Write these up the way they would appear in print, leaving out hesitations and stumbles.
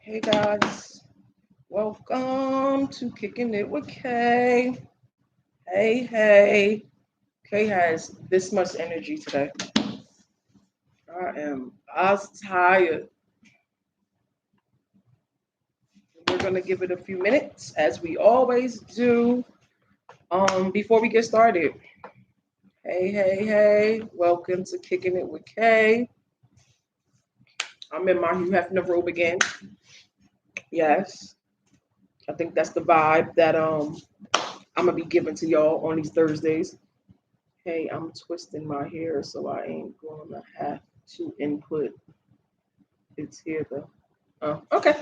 Hey guys, welcome to Kicking It with Kaye. Hey. Kaye has this much energy today. I was tired. We're gonna give it a few minutes, as we always do, before we get started. Hey. Welcome to Kicking It with Kaye. I'm in my Hugh Hefner robe again. Yes. I think that's the vibe that I'm gonna be giving to y'all on these Thursdays. Hey, I'm twisting my hair, so I ain't gonna have to input. It's here though. Oh, okay.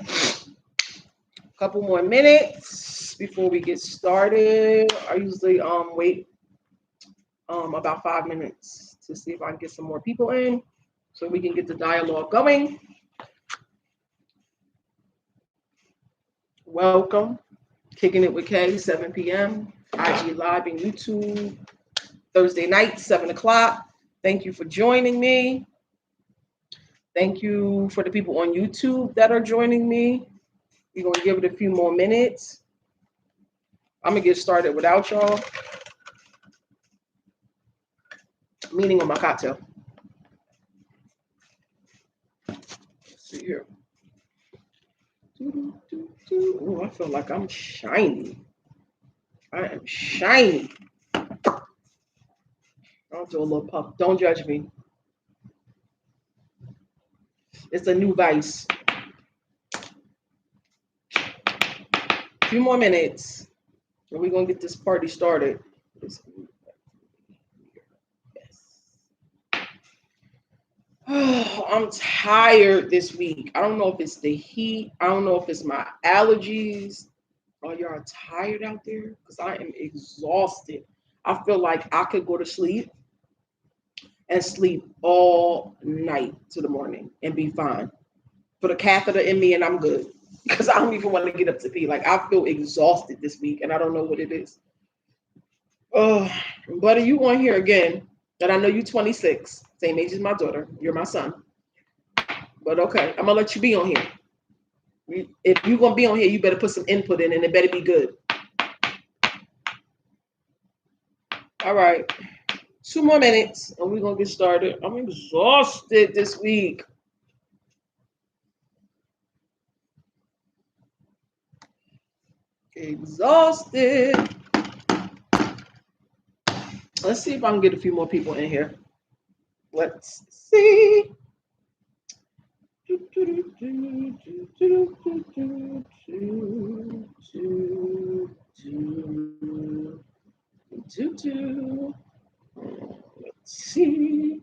Couple more minutes before we get started. I usually wait about 5 minutes to see if I can get some more people in, so we can get the dialogue going. Welcome, Kicking It with Kaye, 7 p.m. IG Live and YouTube Thursday night, 7 o'clock. Thank you for joining me. Thank you for the people on YouTube that are joining me. We're going to give it a few more minutes. I'm going to get started without y'all. Meaning on my cocktail. Let's see here. Ooh, I feel like I'm shiny. I am shiny. I'll do a little puff. Don't judge me. It's a new vice. A few more minutes. And we're going to get this party started. I'm tired this week. I don't know if it's the heat. I don't know if it's my allergies. Oh, y'all tired out there? Because I am exhausted. I feel like I could go to sleep and sleep all night to the morning and be fine. Put a catheter in me and I'm good. Because I don't even want to get up to pee. Like, I feel exhausted this week and I don't know what it is. Oh, buddy, you on here again. And I know you're 26, same age as my daughter. You're my son. But okay, I'm going to let you be on here. If you're going to be on here, you better put some input in and it better be good. All right. 2 more minutes and we're going to get started. I'm exhausted this week. Exhausted. Let's see if I can get a few more people in here. Let's see. Let's see. See.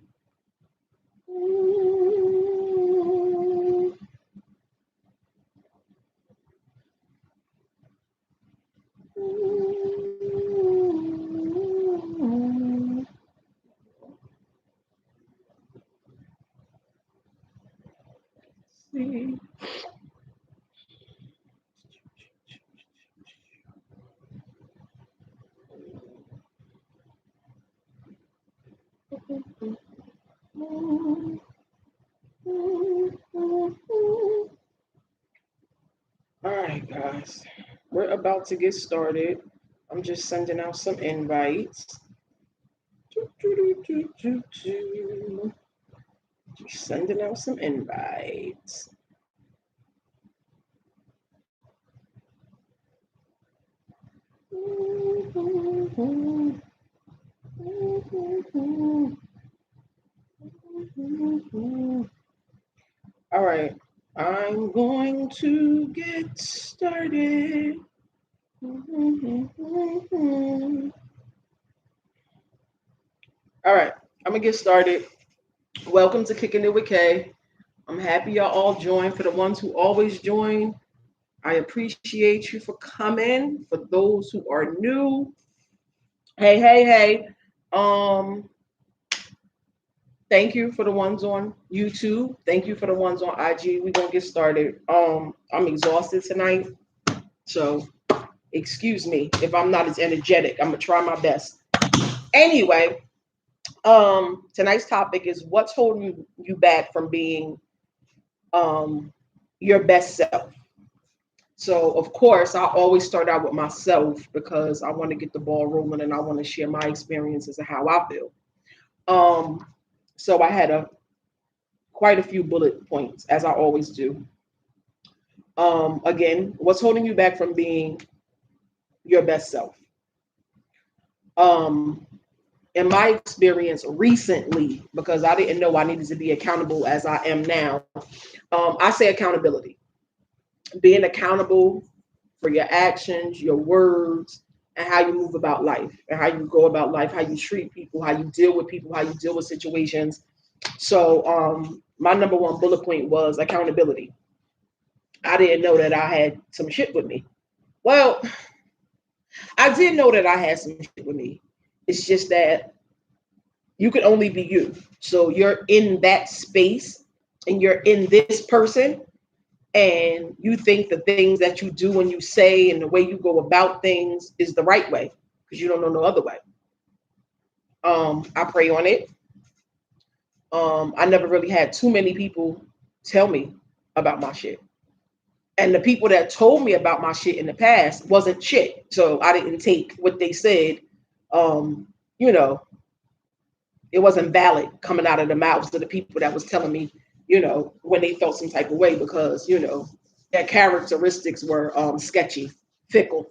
All right, guys, we're about to get started. I'm just sending out some invites. Just sending out some invites. All right, I'm going to get started. All right, I'm gonna get started. Welcome to Kicking It with Kaye. I'm happy y'all all joined. For the ones who always join, I appreciate you for coming. For those who are new, hey. Um, Thank you for the ones on YouTube. Thank you for the ones on IG. We're gonna get started. I'm exhausted tonight, so excuse me if I'm not as energetic. I'm gonna try my best. Anyway, tonight's topic is what's holding you back from being your best self. So, of course, I always start out with myself because I want to get the ball rolling and I want to share my experiences and how I feel. Um, so I had a quite a few bullet points, as I always do. Again, what's holding you back from being your best self? Um, in my experience recently, because I didn't know I needed to be accountable as I am now, I say accountability. Being accountable for your actions, your words, and how you move about life, and how you go about life, how you treat people, how you deal with people, how you deal with situations. So, my number one bullet point was accountability. I didn't know that I had some shit with me. Well, I did know that I had some shit with me. It's just that you can only be you. So you're in that space and you're in this person and you think the things that you do and you say and the way you go about things is the right way because you don't know no other way. I pray on it. I never really had too many people tell me about my shit. And the people that told me about my shit in the past wasn't shit. So I didn't take what they said, um, you know, it wasn't valid coming out of the mouths of the people that was telling me, when they felt some type of way because, their characteristics were sketchy, fickle.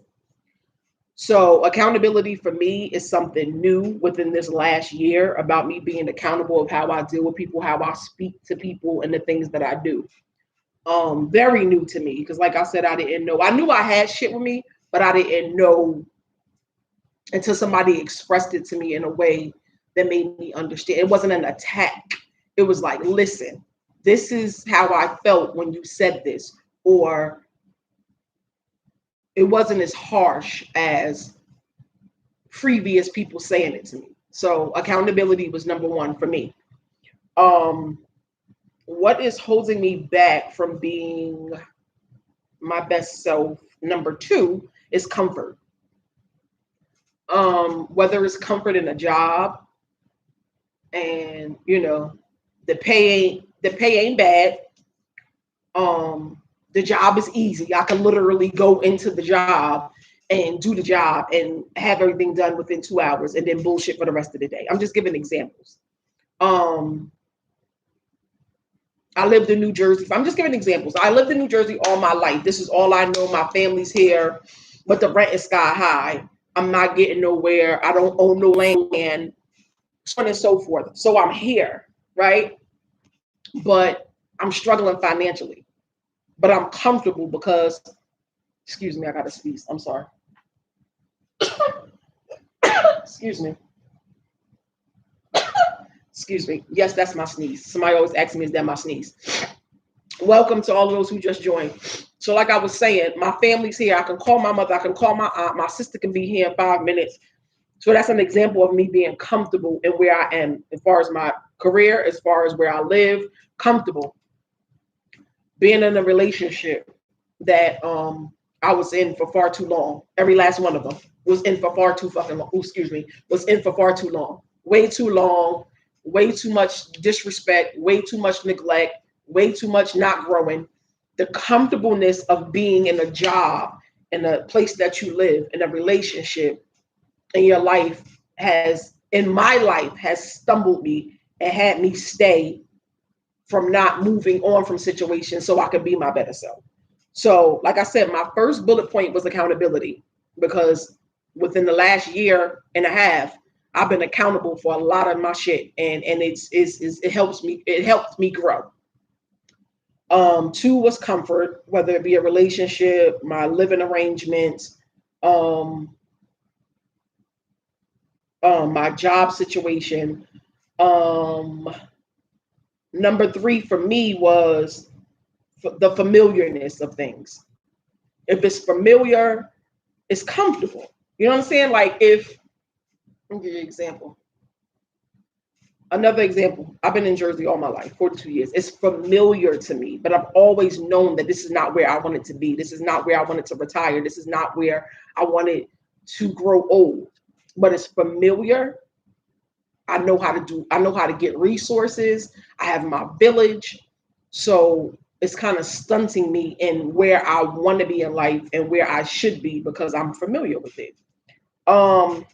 So accountability for me is something new within this last year about me being accountable of how I deal with people, how I speak to people, and the things that I do. Very new to me because, like I said, I didn't know. I knew I had shit with me, but I didn't know until somebody expressed it to me in a way that made me understand. It wasn't an attack. It was like, listen, this is how I felt when you said this, or it wasn't as harsh as previous people saying it to me. So accountability was number one for me. Um, what is holding me back from being my best self? Number two is comfort. Whether it's comfort in a job, and the pay ain't bad. The job is easy. I can literally go into the job and do the job and have everything done within 2 hours and then bullshit for the rest of the day. I'm just giving examples. Um, I lived in New Jersey. I'm just giving examples. I lived in New Jersey all my life. This is all I know. My family's here, but the rent is sky high. I'm not getting nowhere. I don't own no land, so on and so forth. So I'm here, right? But I'm struggling financially. But I'm comfortable because, excuse me, I got to sneeze. I'm sorry. Excuse me. Excuse me. Yes, that's my sneeze. Somebody always asks me, is that my sneeze? Welcome to all of those who just joined. So, like I was saying, my family's here. I can call my mother. I can call my aunt. My sister can be here in 5 minutes. So that's an example of me being comfortable in where I am as far as my career, as far as where I live, comfortable. Being in a relationship that I was in for far too long. Every last one of them was in for far too fucking long. Was in for far too long. Way too long. Way too much disrespect. Way too much neglect. Way too much not growing. The comfortableness of being in a job, in a place that you live, in a relationship, in your life in my life, has stumbled me and had me stay from not moving on from situations so I could be my better self. So, like I said, my first bullet point was accountability because within the last year and a half, I've been accountable for a lot of my shit, and it helps me. It helped me grow. Two was comfort, whether it be a relationship, my living arrangements, um, my job situation. Um, Number three for me was the familiarness of things. If it's familiar, it's comfortable. You know what I'm saying? Like if, let me give you an example. Another example, I've been in Jersey all my life, 42 years. It's familiar to me, but I've always known that this is not where I wanted to be. This is not where I wanted to retire. This is not where I wanted to grow old. But it's familiar. I know how to get resources. I have my village. So it's kind of stunting me in where I want to be in life and where I should be because I'm familiar with it. Um,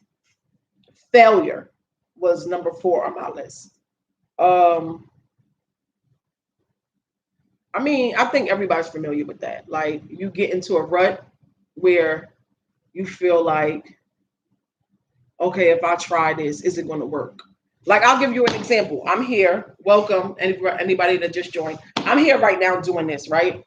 Failure was number 4 on my list. Um, I mean, I think everybody's familiar with that. Like you get into a rut where you feel like, okay, if I try this, is it going to work? Like I'll give you an example. I'm here. Welcome, anybody that just joined. I'm here right now doing this, right?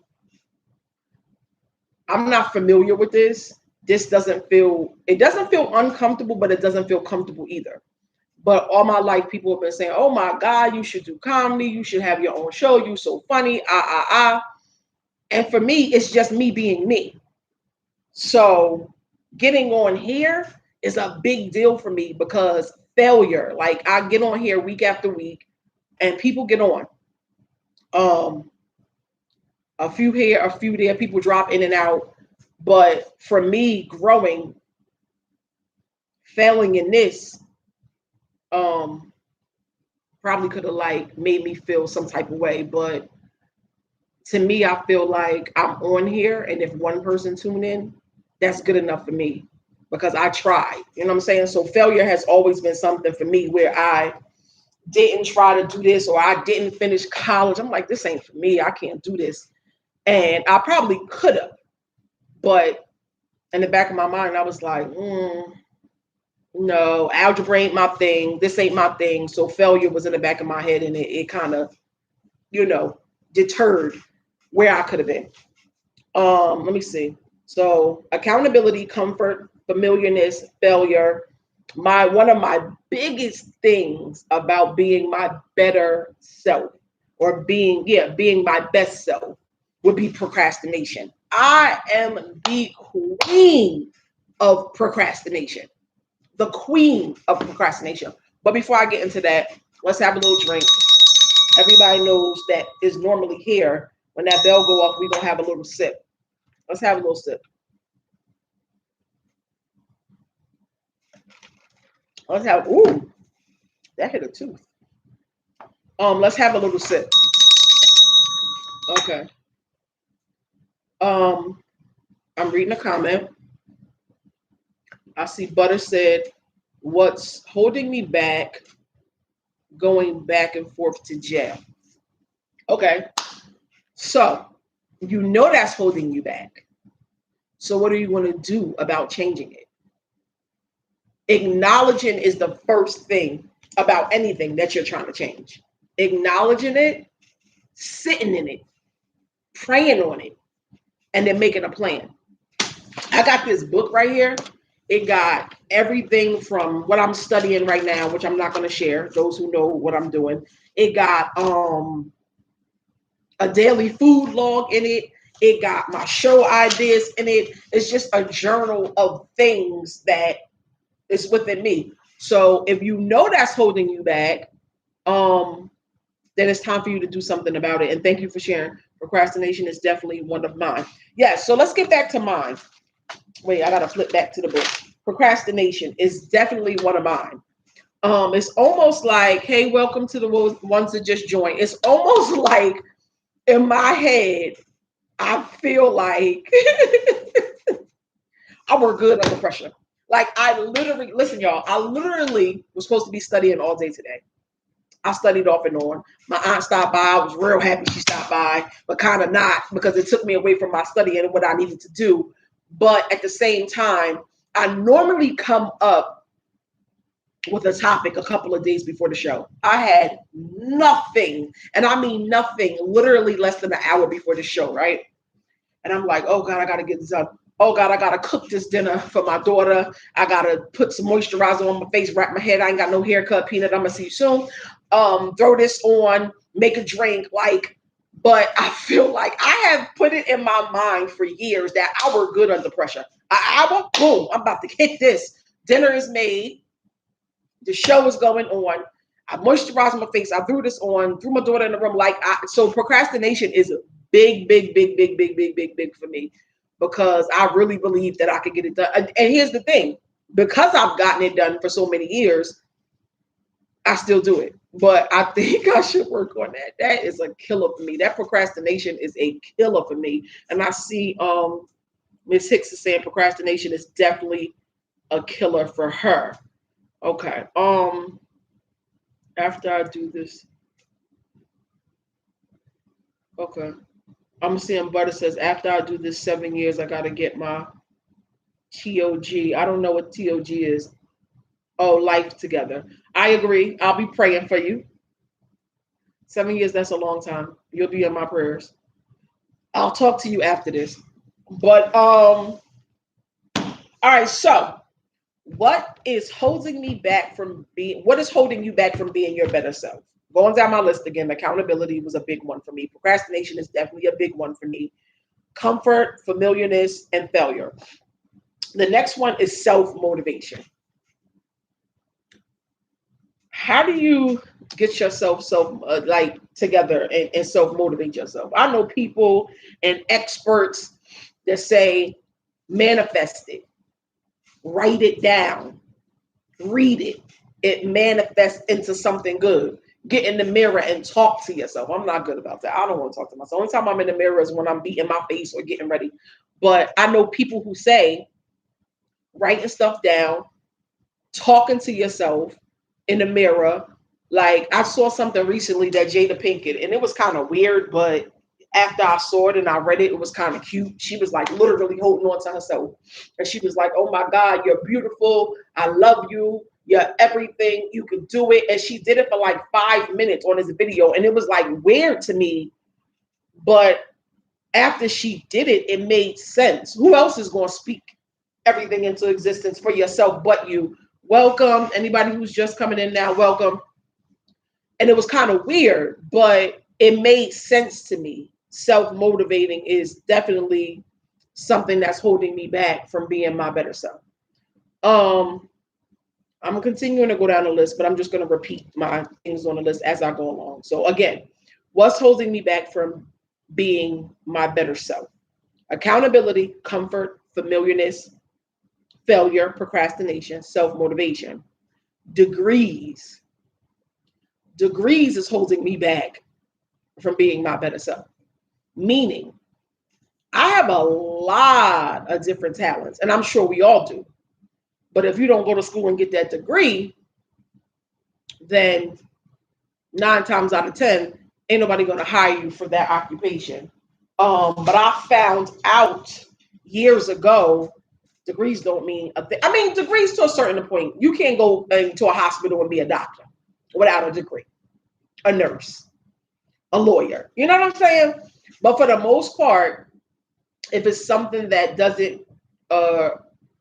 I'm not familiar with this. This doesn't feel, it doesn't feel uncomfortable, but it doesn't feel comfortable either. But all my life, people have been saying, oh my God, you should do comedy. You should have your own show. You so funny. And for me, it's just me being me. So getting on here is a big deal for me because failure, like I get on here week after week and people get on. Um, a few here, a few there, people drop in and out. But for me, growing, failing in this, um, probably could have like made me feel some type of way. But to me, I feel like I'm on here, and if one person tune in, that's good enough for me because I tried. You know what I'm saying? So failure has always been something for me where I didn't try to do this or I didn't finish college. I'm like, this ain't for me. I can't do this. And I probably could have, but in the back of my mind, I was like, no, algebra ain't my thing. This ain't my thing. So failure was in the back of my head, and it kind of, you know, deterred where I could have been. Let me see. So accountability, comfort, familiarness, failure. One of my biggest things about being my better self or being my best self would be procrastination. I am the queen of procrastination. The queen of procrastination. But before I get into that, let's have a little drink. Everybody knows that is normally here. When that bell go off, we're gonna have a little sip. Let's have a little sip. Let's have that hit a tooth. Let's have a little sip. Okay. Um, I'm reading a comment. I see Butter said, what's holding me back going back and forth to jail? Okay. So you know that's holding you back. So what are you going to do about changing it? Acknowledging is the first thing about anything that you're trying to change. Acknowledging it, sitting in it, praying on it, and then making a plan. I got this book right here. It got everything from what I'm studying right now, which I'm not going to share, those who know what I'm doing. It got a daily food log in it. It got my show ideas in it. It's just a journal of things that is within me. So if you know that's holding you back, then it's time for you to do something about it. And thank you for sharing. Procrastination is definitely one of mine. Yes, so let's get back to mine. Wait, I gotta flip back to the book. Procrastination is definitely one of mine. It's almost like, hey, welcome to the ones that just joined. It's almost like in my head, I feel like I work good under pressure. Like I literally, listen, y'all, I literally was supposed to be studying all day today. I studied off and on. My aunt stopped by. I was real happy she stopped by, but kind of not because it took me away from my study and what I needed to do. But at the same time, I normally come up with a topic a couple of days before the show. I had nothing, and I mean nothing, literally less than an hour before the show, right? And I'm like, oh God, I gotta get this done. Oh God, I gotta cook this dinner for my daughter. I gotta put some moisturizer on my face, wrap my head. I ain't got no haircut, Peanut. I'm gonna see you soon. Throw this on, make a drink, but I feel like I have put it in my mind for years that I work good under pressure. An hour, boom, I'm about to hit this. Dinner is made. The show is going on. I moisturized my face. I threw this on, threw my daughter in the room. So procrastination is big, big, big, big, big, big, big, big for me because I really believe that I could get it done. And here's the thing, because I've gotten it done for so many years, I still do it. But I think I should work on that. That is a killer for me. That procrastination is a killer for me. And I see Miss Hicks is saying procrastination is definitely a killer for her. Okay. After I do this, okay. I'm seeing Butter says after I do this 7 years, I gotta get my TOG. I don't know what TOG is. Oh, life together. I agree. I'll be praying for you. 7 years, that's a long time. You'll be in my prayers. I'll talk to you after this. But all right, so what is holding you back from being your better self? Going down my list again, accountability was a big one for me. Procrastination is definitely a big one for me. Comfort, familiarness, and failure. The next one is self-motivation. How do you get yourself like together and self-motivate yourself? I know people and experts that say manifest it, write it down, read it. It manifests into something good. Get in the mirror and talk to yourself. I'm not good about that. I don't want to talk to myself. Only time I'm in the mirror is when I'm beating my face or getting ready. But I know people who say writing stuff down, talking to yourself in the mirror. Like I saw something recently that Jada Pinkett, and it was kind of weird, but after I saw it and I read it, it was kind of cute. She was like literally holding on to herself. And she was like, oh my God, you're beautiful. I love you. You're everything. You can do it. And she did it for like 5 minutes on this video. And it was like weird to me. But after she did it, it made sense. Who else is going to speak everything into existence for yourself but you? Welcome. Anybody who's just coming in now, welcome. And it was kind of weird, but it made sense to me. Self-motivating is definitely something that's holding me back from being my better self. Um, I'm continuing to go down the list, but I'm just going to repeat my things on the list as I go along. So again, what's holding me back from being my better self? Accountability, comfort, familiarness, failure, procrastination, self-motivation. Degrees. Degrees is holding me back from being my better self. Meaning, I have a lot of different talents, and I'm sure we all do. But if you don't go to school and get that degree, then 9 times out of 10, ain't nobody going to hire you for that occupation. But I found out years ago, degrees don't mean a thing. I mean, degrees to a certain point. You can't go into a hospital and be a doctor without a degree, a nurse, a lawyer. You know what I'm saying? But for the most part, if it's something that doesn't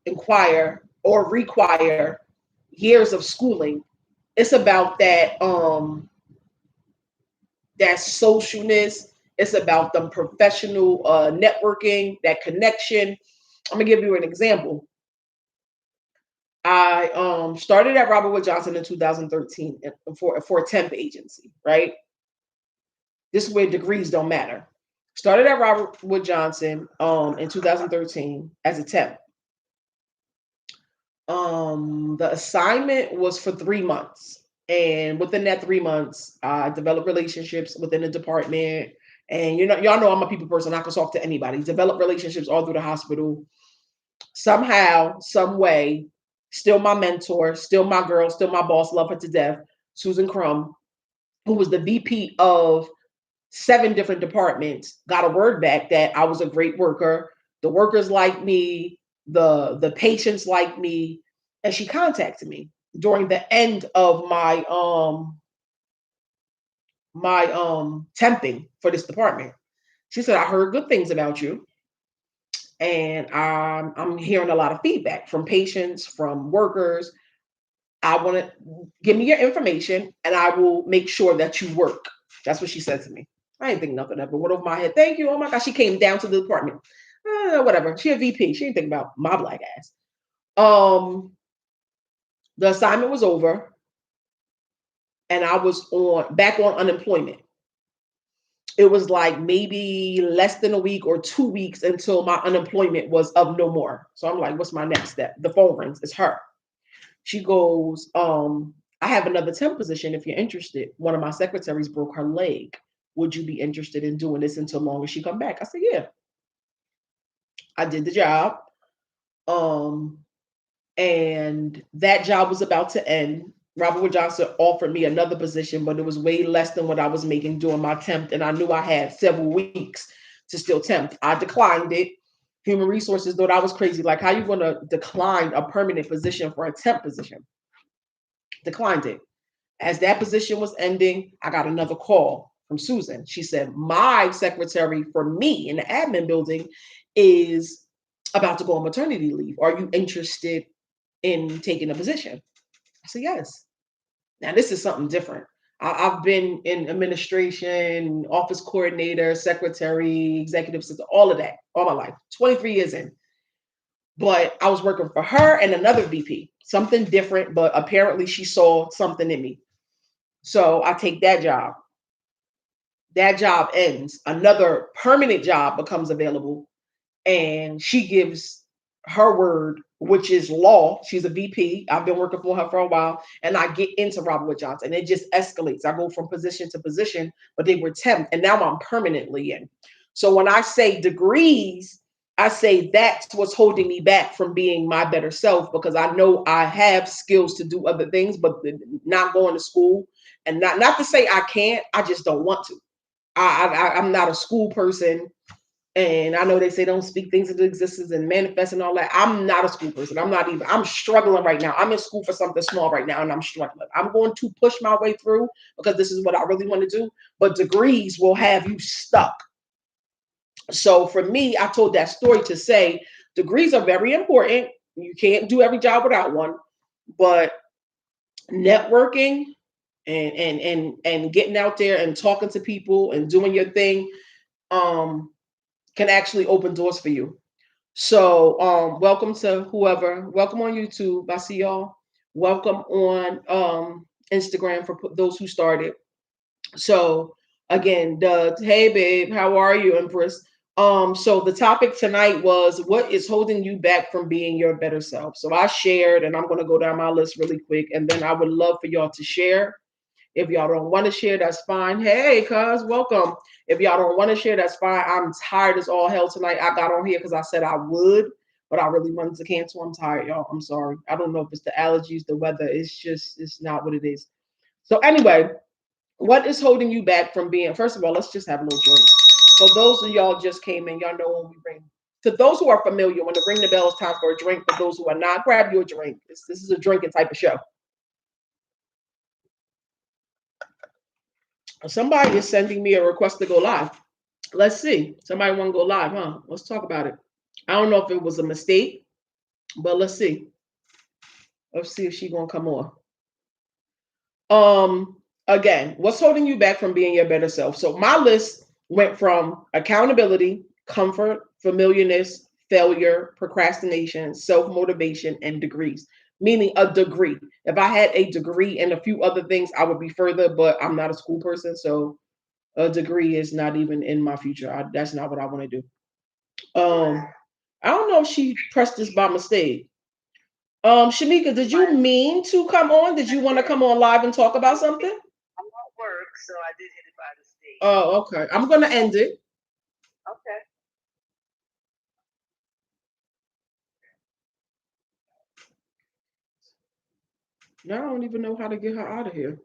inquire or require years of schooling, it's about that socialness. It's about the professional networking, that connection. I'm gonna give you an example. I started at Robert Wood Johnson in 2013 for a temp agency, right? This is where degrees don't matter. Started at Robert Wood Johnson in 2013 as a temp. The assignment was for 3 months. And within that 3 months, I developed relationships within the department. And y'all know I'm a people person. I can talk to anybody. Develop relationships all through the hospital. Somehow, some way, still my mentor, still my girl, still my boss, love her to death, Susan Crum, who was the VP of 7 different departments, got a word back that I was a great worker. The workers liked me, the patients liked me, and she contacted me during the end of my temping for this department. She said, I heard good things about you. And I'm hearing a lot of feedback from patients, from workers. I want to give me your information and I will make sure that you work. That's what she said to me. I didn't think nothing of it. Went over my head. Thank you. Oh my gosh. She came down to the department. Whatever. She a VP. She didn't think about my black ass. The assignment was over and I was back on unemployment. It was like maybe less than a week or 2 weeks until my unemployment was of no more. So I'm like, what's my next step? The phone rings. It's her. She goes, I have another temp position if you're interested. One of my secretaries broke her leg. Would you be interested in doing this until long as she come back? I said, yeah. I did the job. Um, and that job was about to end. Robert Wood Johnson offered me another position, but it was way less than what I was making doing my temp, and I knew I had several weeks to still temp. I declined it. Human resources thought I was crazy. Like, how you going to decline a permanent position for a temp position? Declined it. As that position was ending, I got another call from Susan. She said, my secretary for me in the admin building is about to go on maternity leave. Are you interested in taking a position? I said, yes. Now, this is something different. Have been in administration, office coordinator, secretary, executive assistant, all of that, all my life, 23 years in. But I was working for her and another VP, something different, but apparently she saw something in me. So I take that job. That job ends. Another permanent job becomes available, and she gives her word, which is law. She's a VP. I've been working for her for a while, and I get into Robert Wood Johnson. It just escalates. I go from position to position, but they were temp, and now I'm permanently in. So when I say degrees, I say that's what's holding me back from being my better self, because I know I have skills to do other things, but not going to school, and not to say I can't. I just don't want to. I'm not a school person, and I know they say don't speak things into existence and manifest and all that. I'm not a school person. I'm not even. I'm struggling right now. I'm in school for something small right now, and I'm struggling. I'm going to push my way through because this is what I really want to do. But degrees will have you stuck. So for me, I told that story to say degrees are very important. You can't do every job without one, but networking and getting out there and talking to people and doing your thing um can actually open doors for you. So welcome to whoever. Welcome on YouTube. I see y'all. Welcome on Instagram for those who started. So again, the hey babe, how are you, Empress? So the topic tonight was what is holding you back from being your better self. So I shared, and I'm gonna go down my list really quick, and then I would love for y'all to share. If y'all don't want to share, that's fine. Hey, cuz, welcome. If y'all don't want to share, that's fine. I'm tired as all hell tonight. I got on here because I said I would, but I really wanted to cancel. I'm tired, y'all. I'm sorry. I don't know if it's the allergies, the weather. It's not what it is. So anyway, what is holding you back from being? First of all, let's just have a little drink. For those of y'all just came in, y'all know when we ring. To those who are familiar, when the ring the bell is time for a drink. For those who are not, grab your drink. This is a drinking type of show. Somebody is sending me a request to go live. Let's see. Somebody want to go live, huh? Let's talk about it. I don't know if it was a mistake, but let's see. Let's see if she's gonna come on. Again, what's holding you back from being your better self? So my list went from accountability, comfort, familiarness, failure, procrastination, self-motivation, and degrees. Meaning a degree. If I had a degree and a few other things, I would be further, but I'm not a school person, so a degree is not even in my future. That's not what I want to do. Um, I don't know if she pressed this by mistake. Shamika, did you mean to come on? Did you want to come on live and talk about something? I'm at work, so I did hit it by mistake. Oh, okay. I'm gonna end it. Okay. Now I don't even know how to get her out of here.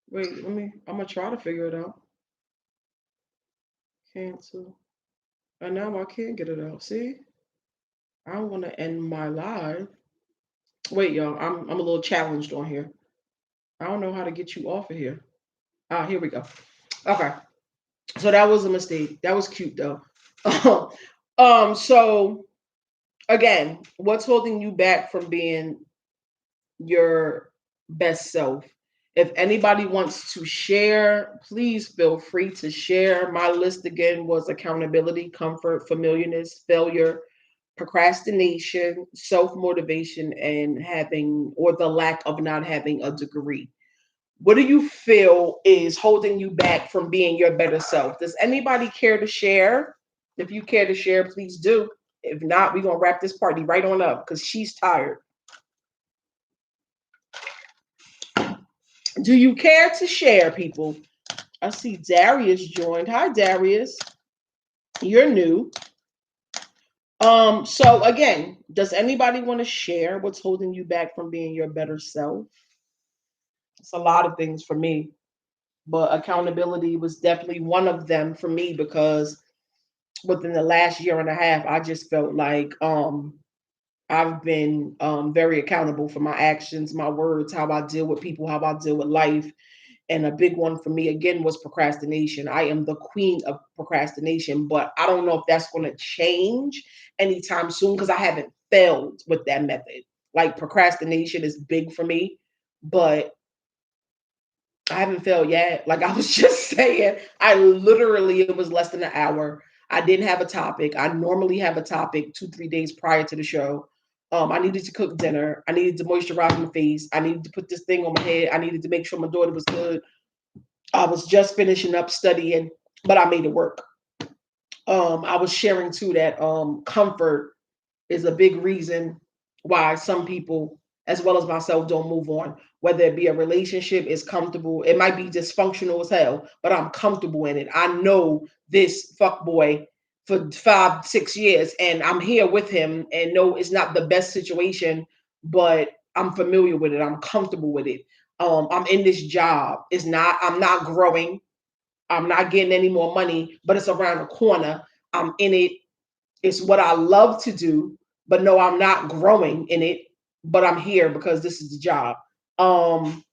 Wait, let me. I'm gonna try to figure it out. Cancel. And now I can't get it out. See, I want to end my live. Wait, y'all. I'm a little challenged on here. I don't know how to get you off of here. Ah, here we go. Okay. So that was a mistake. That was cute though. So again, what's holding you back from being your best self? If anybody wants to share, please feel free to share. My list again was accountability, comfort, familiarness, failure, procrastination, self motivation, and having or the lack of not having a degree. What do you feel is holding you back from being your better self? Does anybody care to share? If you care to share, please do. If not, we're gonna wrap this party right on up because she's tired. Do you care to share, people? I see Darius joined. Hi, Darius. You're new. So again, does anybody want to share what's holding you back from being your better self? It's a lot of things for me, but accountability was definitely one of them for me because within the last year and a half, I just felt like I've been very accountable for my actions, my words, how I deal with people, how I deal with life. And a big one for me again was procrastination. I am the queen of procrastination, but I don't know if that's going to change anytime soon because I haven't failed with that method. Like procrastination is big for me, but I haven't failed yet. Like I was just saying, I literally, it was less than an hour. I didn't have a topic. I normally have a topic 2, 3 days prior to the show. I needed to cook dinner. I needed to moisturize my face. I needed to put this thing on my head. I needed to make sure my daughter was good. I was just finishing up studying, but I made it work. I was sharing too that comfort is a big reason why some people, as well as myself, don't move on. Whether it be a relationship is comfortable, it might be dysfunctional as hell, but I'm comfortable in it. I know this fuck boy for 5, 6 years, and I'm here with him. And no, it's not the best situation, but I'm familiar with it. I'm comfortable with it. I'm in this job. It's not. I'm not growing. I'm not getting any more money, but it's around the corner. I'm in it. It's what I love to do, but no, I'm not growing in it, but I'm here because this is the job. Um,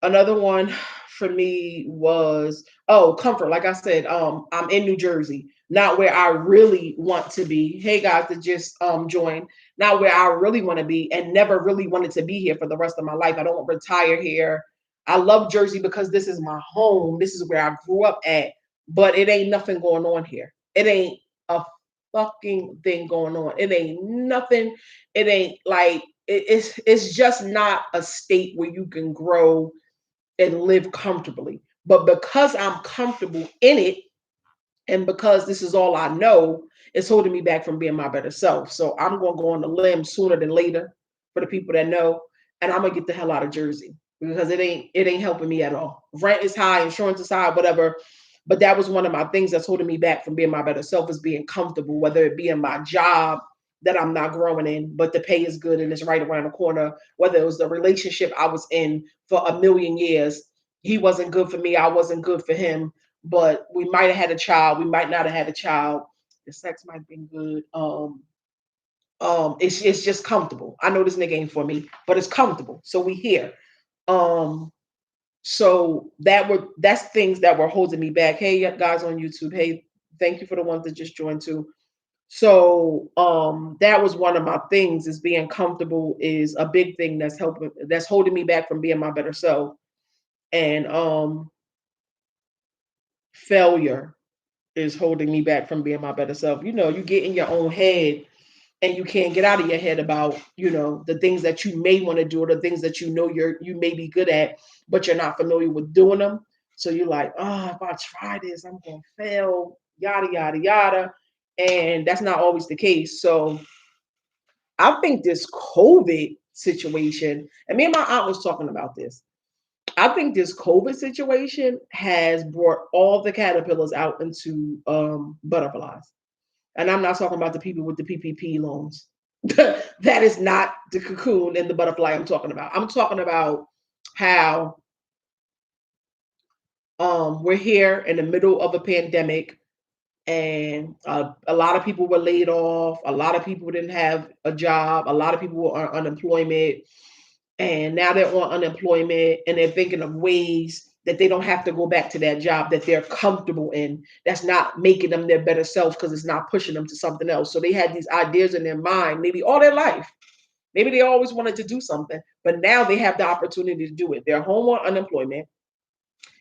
Another one for me was comfort. Like I said, I'm in New Jersey, not where I really want to be. Hey guys that just joined, not where I really want to be, and never really wanted to be here for the rest of my life. I don't want to retire here. I love Jersey because this is my home. This is where I grew up at, but it ain't nothing going on here. It ain't a fucking thing going on. It ain't nothing. It ain't like it's just not a state where you can grow and live comfortably. But because I'm comfortable in it, and because this is all I know, it's holding me back from being my better self. So I'm going to go on the limb sooner than later for the people that know, and I'm gonna get the hell out of Jersey because it ain't helping me at all. Rent is high, insurance is high, whatever. But that was one of my things that's holding me back from being my better self is being comfortable, whether it be in my job that I'm not growing in, but the pay is good and it's right around the corner. Whether it was the relationship I was in for a million years, he wasn't good for me, I wasn't good for him, but we might have had a child, we might not have had a child. The sex might have been good. It's just comfortable. I know this nigga ain't for me, but it's comfortable. So we here. Um, so that's things that were holding me back. Hey guys on YouTube, hey, thank you for the ones that just joined too. So that was one of my things is being comfortable is a big thing that's holding me back from being my better self. And failure is holding me back from being my better self. You know, you get in your own head and you can't get out of your head about, the things that you may want to do or the things that you may be good at, but you're not familiar with doing them. So you're like, oh, if I try this, I'm gonna fail, yada yada yada. And that's not always the case. So I think this COVID situation, and me and my aunt was talking about this. I think this COVID situation has brought all the caterpillars out into butterflies. And I'm not talking about the people with the PPP loans. That is not the cocoon and the butterfly I'm talking about. I'm talking about how we're here in the middle of a pandemic and a lot of people were laid off. A lot of people didn't have a job. A lot of people were on unemployment. And now they're on unemployment and they're thinking of ways that they don't have to go back to that job that they're comfortable in. That's not making them their better self because it's not pushing them to something else. So they had these ideas in their mind, maybe all their life. Maybe they always wanted to do something, but now they have the opportunity to do it. They're home on unemployment,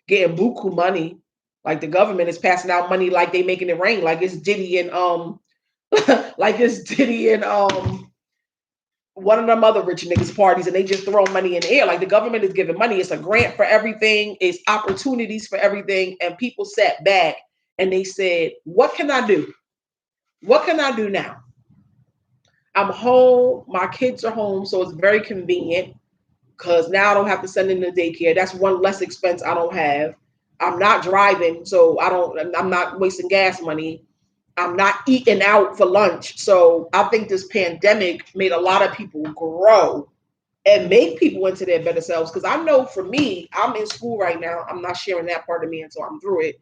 getting buku money. Like the government is passing out money like they making it rain, like it's Diddy and like it's Diddy and one of them other rich niggas parties and they just throw money in the air. Like the government is giving money. It's a grant for everything. It's opportunities for everything. And people sat back and they said, what can I do? What can I do now? I'm home. My kids are home. So it's very convenient. because now I don't have to send in the daycare. That's one less expense I don't have. I'm not driving, so I'm not wasting gas money. I'm not eating out for lunch. So I think this pandemic made a lot of people grow and make people into their better selves. Because I know for me, I'm in school right now. I'm not sharing that part of me until I'm through it.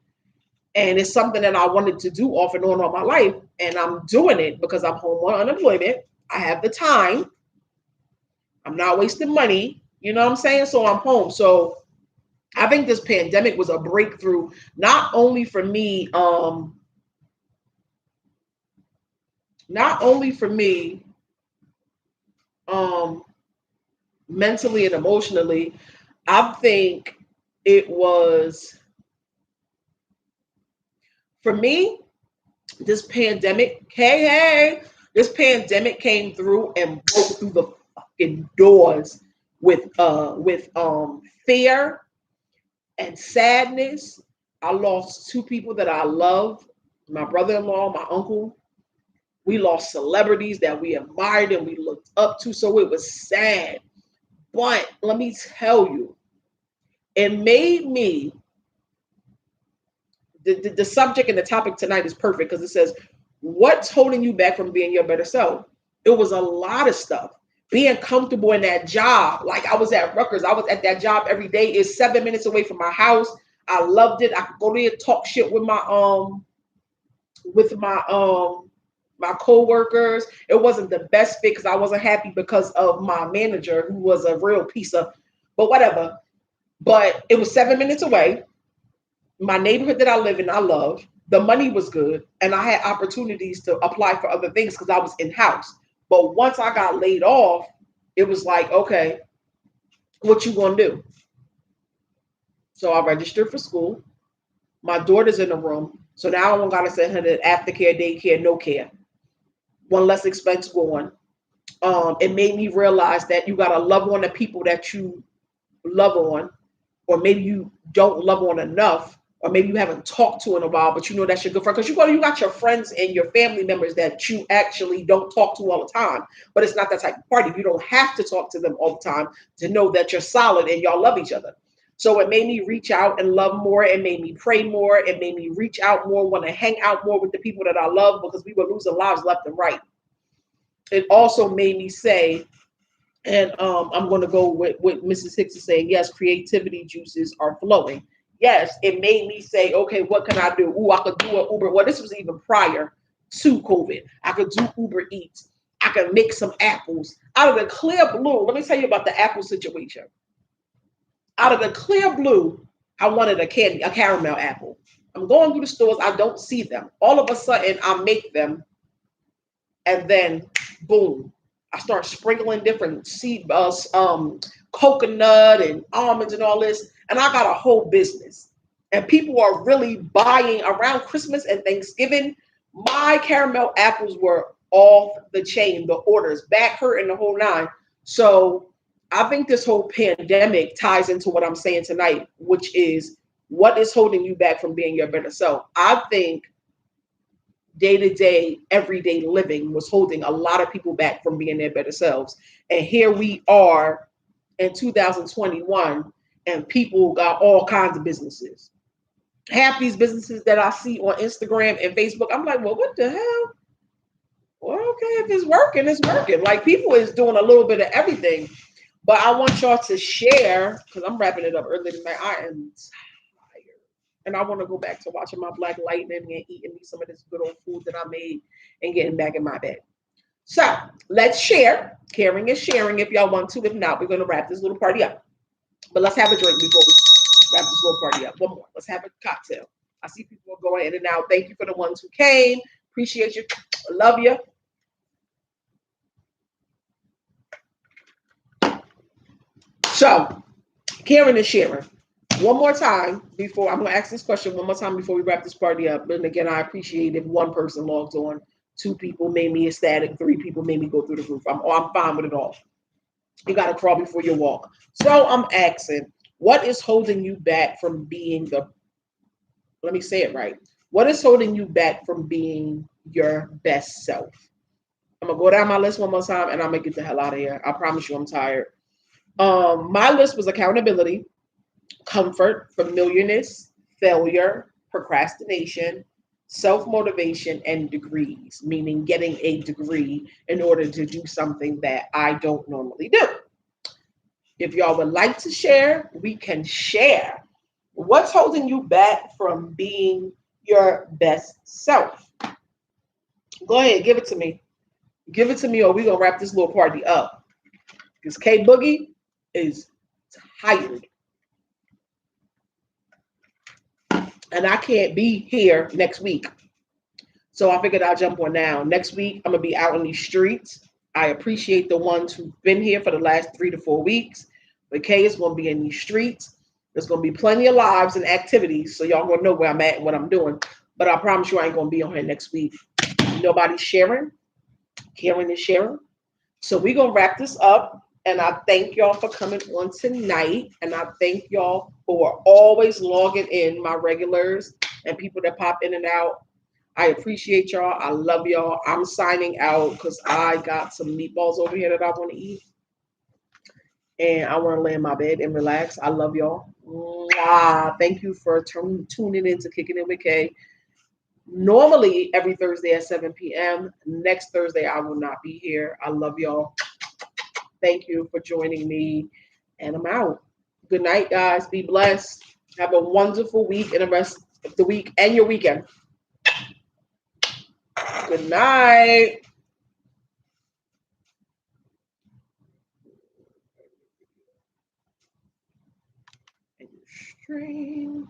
And it's something that I wanted to do off and on all my life. And I'm doing it because I'm home on unemployment. I have the time. I'm not wasting money. You know what I'm saying? So I'm home. So I think this pandemic was a breakthrough, not only for me, not only for me, um, mentally and emotionally. I think it was for me, this pandemic, this pandemic came through and broke through the fucking doors with fear and sadness. I lost two people that I love, my brother-in-law, my uncle. We lost celebrities that we admired and we looked up to. So it was sad. But let me tell you, it made me the subject and the topic tonight is perfect because it says, what's holding you back from being your better self? It was a lot of stuff. Being comfortable in that job. Like I was at Rutgers. I was at that job every day. It's 7 minutes away from my house. I loved it. I could go there and talk shit with my co-workers. It wasn't the best fit because I wasn't happy because of my manager who was a real piece of, but whatever. But it was 7 minutes away. My neighborhood that I live in, I love. The money was good, and I had opportunities to apply for other things because I was in house. But once I got laid off, it was like, okay, what you gonna do? So I registered for school. My daughter's in the room, so now I don't gotta send her to aftercare, daycare, no care. One less expense going. It made me realize that you gotta love on the people that you love on, or maybe you don't love on enough, or maybe you haven't talked to in a while, but you know that's your good friend. Because you got your friends and your family members that you actually don't talk to all the time. But it's not that type of party. You don't have to talk to them all the time to know that you're solid and y'all love each other. So it made me reach out and love more. It made me pray more. It made me reach out more, want to hang out more with the people that I love because we were losing lives left and right. It also made me say, and I'm going to go with Mrs. Hicks is saying, yes, creativity juices are flowing. Yes, it made me say, okay, what can I do? Ooh, I could do an Uber. Well, this was even prior to COVID. I could do Uber Eats. I could make some apples. Out of the clear blue, let me tell you about the apple situation. Out of the clear blue, I wanted a caramel apple. I'm going through the stores. I don't see them. All of a sudden, I make them and then boom, I start sprinkling different seed, coconut and almonds and all this, and I got a whole business. And people are really buying around Christmas and Thanksgiving. My caramel apples were off the chain. The orders, back hurt, and the whole nine. So I think this whole pandemic ties into what I'm saying tonight, which is what is holding you back from being your better self. I think day-to-day, everyday living was holding a lot of people back from being their better selves. And here we are in 2021, and people got all kinds of businesses. Half these businesses that I see on Instagram and Facebook, I'm like, well, what the hell? Well, okay, if it's working, it's working. Like people is doing a little bit of everything. But I want y'all to share, because I'm wrapping it up early tonight. I am tired. And I want to go back to watching my Black Lightning and eating me some of this good old food that I made and getting back in my bed. So let's share. Caring is sharing if y'all want to. If not, we're going to wrap this little party up. But let's have a drink before we wrap this little party up. One more. Let's have a cocktail. I see people going in and out. Thank you for the ones who came. Appreciate you. Love you. So, caring and sharing. One more time before I'm going to ask this question one more time before we wrap this party up. And again, I appreciate if one person logged on, two people made me ecstatic, three people made me go through the roof. I'm fine with it all. You got to crawl before you walk. So I'm asking, what is holding you back from being let me say it right. What is holding you back from being your best self? I'm going to go down my list one more time and I'm going to get the hell out of here. I promise you I'm tired. My list was accountability, comfort, familiarness, failure, procrastination, self motivation, and degrees, meaning getting a degree in order to do something that I don't normally do. If y'all would like to share, we can share. What's holding you back from being your best self? Go ahead, give it to me. Give it to me, or we're going to wrap this little party up. Because K Boogie is tired. And I can't be here next week. So I figured I'll jump on now. Next week, I'm going to be out in these streets. I appreciate the ones who've been here for the last 3 to 4 weeks. But Kay is going to be in these streets. There's going to be plenty of lives and activities. So y'all going to know where I'm at and what I'm doing. But I promise you I ain't going to be on here next week. Nobody's sharing. Karen is sharing. So we're going to wrap this up. And I thank y'all for coming on tonight. And I thank y'all for always logging in, my regulars and people that pop in and out. I appreciate y'all. I love y'all. I'm signing out because I got some meatballs over here that I want to eat. And I want to lay in my bed and relax. I love y'all. Mwah. Thank you for tuning in to Kicking It with Kay. Normally, every Thursday at 7 p.m. Next Thursday, I will not be here. I love y'all. Thank you for joining me. And I'm out. Good night, guys. Be blessed. Have a wonderful week and the rest of the week and your weekend. Good night. And stream.